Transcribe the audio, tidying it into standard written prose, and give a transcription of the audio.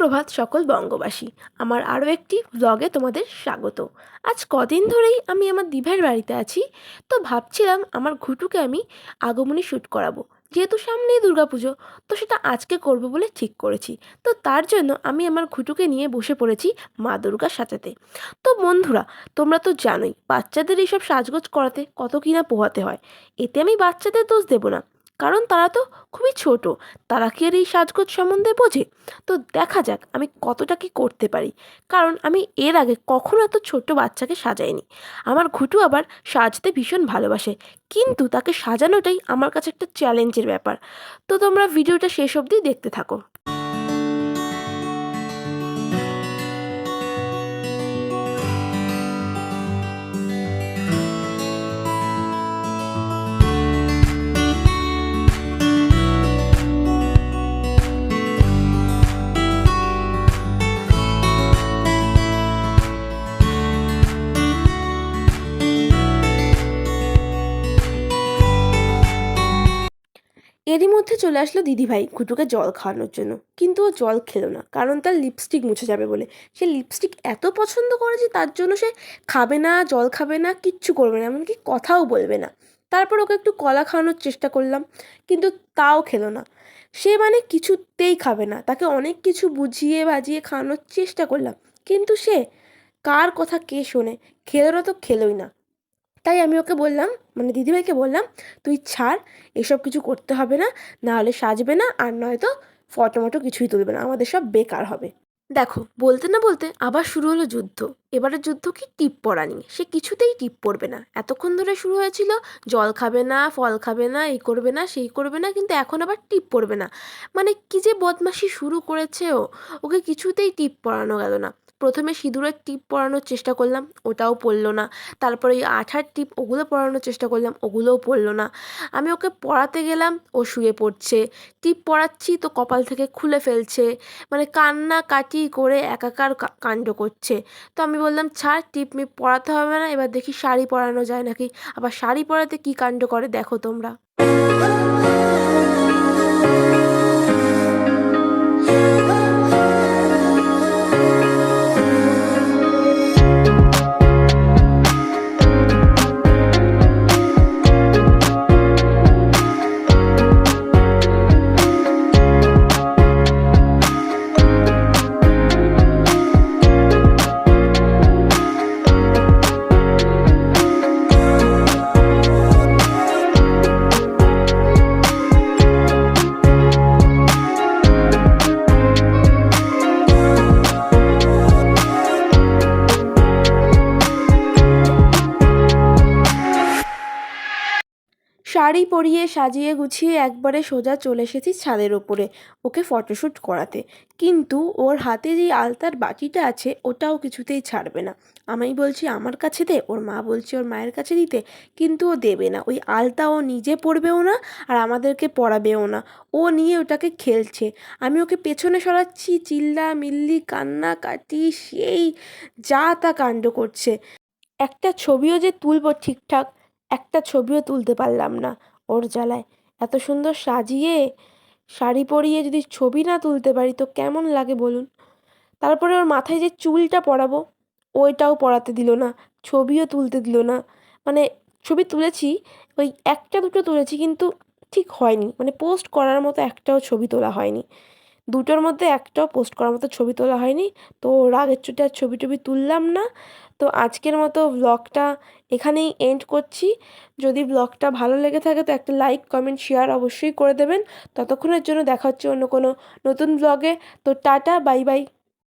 সুপ্রভাত সকল বঙ্গবাসী। আমার আরও একটি ব্লগে তোমাদের স্বাগত। আজ কদিন ধরেই আমি আমার দিভাইয়ের বাড়িতে আছি, তো ভাবছিলাম আমার ঘুটুকে আমি আগমনী শ্যুট করাবো। যেহেতু সামনেই দুর্গাপুজো, তো সেটা আজকে করব বলে ঠিক করেছি। তো তার জন্য আমি আমার ঘুটুকে নিয়ে বসে পড়েছি মা দুর্গার সাজাতে। তো বন্ধুরা, তোমরা তো জানোই বাচ্চাদের এইসব সাজগোজ করাতে কত কিনা পোহাতে হয়। এতে আমি বাচ্চাদের দোষ দেব না, কারণ তারা তো খুবই ছোট, তারা কি আর এই সাজগোজ সম্বন্ধে বোঝে? তো দেখা যাক আমি কতটা কি করতে পারি, কারণ আমি এর আগে কখনো এত ছোট্ট বাচ্চাকে সাজাইনি। আমার ঘুটু আবার সাজতে ভীষণ ভালোবাসে, কিন্তু তাকে সাজানোটাই আমার কাছে একটা চ্যালেঞ্জের ব্যাপার। তো তোমরা ভিডিওটা শেষ অবধি দেখতে থাকো। এরই মধ্যে চলে আসলো দিদিভাই ঘুটুকে জল খাওয়ানোর জন্য, কিন্তু ও জল খেলো না, কারণ তার লিপস্টিক মুছে যাবে বলে। সে লিপস্টিক এত পছন্দ করে যে তার জন্য সে খাবে না, জল খাবে না, কিচ্ছু করবে না, এমনকি কথাও বলবে না। তারপর ওকে একটু কলা খাওয়ানোর চেষ্টা করলাম, কিন্তু তাও খেলো না। সে মানে কিছুতেই খাবে না, তাকে অনেক কিছু বুঝিয়ে বাজিয়ে খাওয়ানোর চেষ্টা করলাম, কিন্তু সে কার কথা কে শোনে, খেলো না তো খেলোই না। তাই আমি ওকে বললাম, মানে দিদিভাইকে বললাম, তুই ছাড়, এসব কিছু করতে হবে না, নাহলে সাজবে না, আর নয়তো ফটো মটো কিছুই তুলবে না, আমাদের সব বেকার হবে। দেখো, বলতে না বলতে আবার শুরু হলো যুদ্ধ। এবারের যুদ্ধ কি টিপ পড়া নিয়ে। সে কিছুতেই টিপ পড়বে না। এতক্ষণ ধরে শুরু হয়েছিল জল খাবে না, ফল খাবে না, এই করবে না, সেই করবে না, কিন্তু এখন আবার টিপ পড়বে না। মানে কি যে বদমাশি শুরু করেছে ও! ওকে কিছুতেই টিপ পরানো গেল না। প্রথমে সিঁদুরের টিপ পরানোর চেষ্টা করলাম, ওটাও পড়ল না। তারপরে ওই আঠার টিপ, ওগুলো পরানোর চেষ্টা করলাম, ওগুলোও পড়ল না। আমি ওকে পড়াতে গেলাম, ও শুয়ে পড়ছে। টিপ পরাচ্ছি তো কপাল থেকে খুলে ফেলছে, মানে কান্নাকাটি করে একাকার কাণ্ড করছে। তো আমি বললাম, ছাড়, টিপ মিপ পরাতে হবে না, এবার দেখি শাড়ি পরানো যায় নাকি। আবার শাড়ি পরাতে কী কাণ্ড করে দেখো তোমরা। শাড়ি পরিয়ে সাজিয়ে গুছিয়ে একবারে সোজা চলে এসেছি ছাদের ওপরে ওকে ফটোশ্যুট করাতে। কিন্তু ওর হাতে যেই আলতার বাটিটা আছে ওটাও কিছুতেই ছাড়বে না। আমি বলছি আমার কাছে দে, ওর মা বলছে ওর মায়ের কাছে দিতে, কিন্তু ও দেবে না। ওই আলতা ও নিজে পরবেও না, আর আমাদেরকে পরাবেও না। ও নিয়ে ওটাকে খেলছে। আমি ওকে পেছনে সরাচ্ছি, চিল্লা মিল্লি কান্নাকাটি, সেই যা তা কাণ্ড করছে। একটা ছবিও যে তুলবো ঠিকঠাক, একটা ছবিও তুলতে পারলাম না ওর জ্বালায়। এত সুন্দর সাজিয়ে শাড়ি পরিয়ে যদি ছবি না তুলতে পারি তো কেমন লাগে বলুন। তারপরে ওর মাথায় যে চুলটা পরাবো ওইটাও পরাতে দিল না, ছবিও তুলতে দিল না। মানে ছবি তুলেছি, ওই একটা দুটো তুলেছি, কিন্তু ঠিক হয়নি, মানে পোস্ট করার মতো একটাও ছবি তোলা হয়নি। দুটোর মধ্যে একটাও পোস্ট করার মতো ছবি তোলা হয়নি। তো রাগের চোটে আর ছবি টবি তুললাম না। তো আজকের মতো ব্লগটা এখানেই এন্ড করছি। যদি ব্লগটা ভালো লেগে থাকে তো একটা লাইক কমেন্ট শেয়ার অবশ্যই করে দেবেন। ততক্ষণের জন্য দেখা হচ্ছে অন্য কোনো নতুন ব্লগে। তো টাটা, বাই বাই।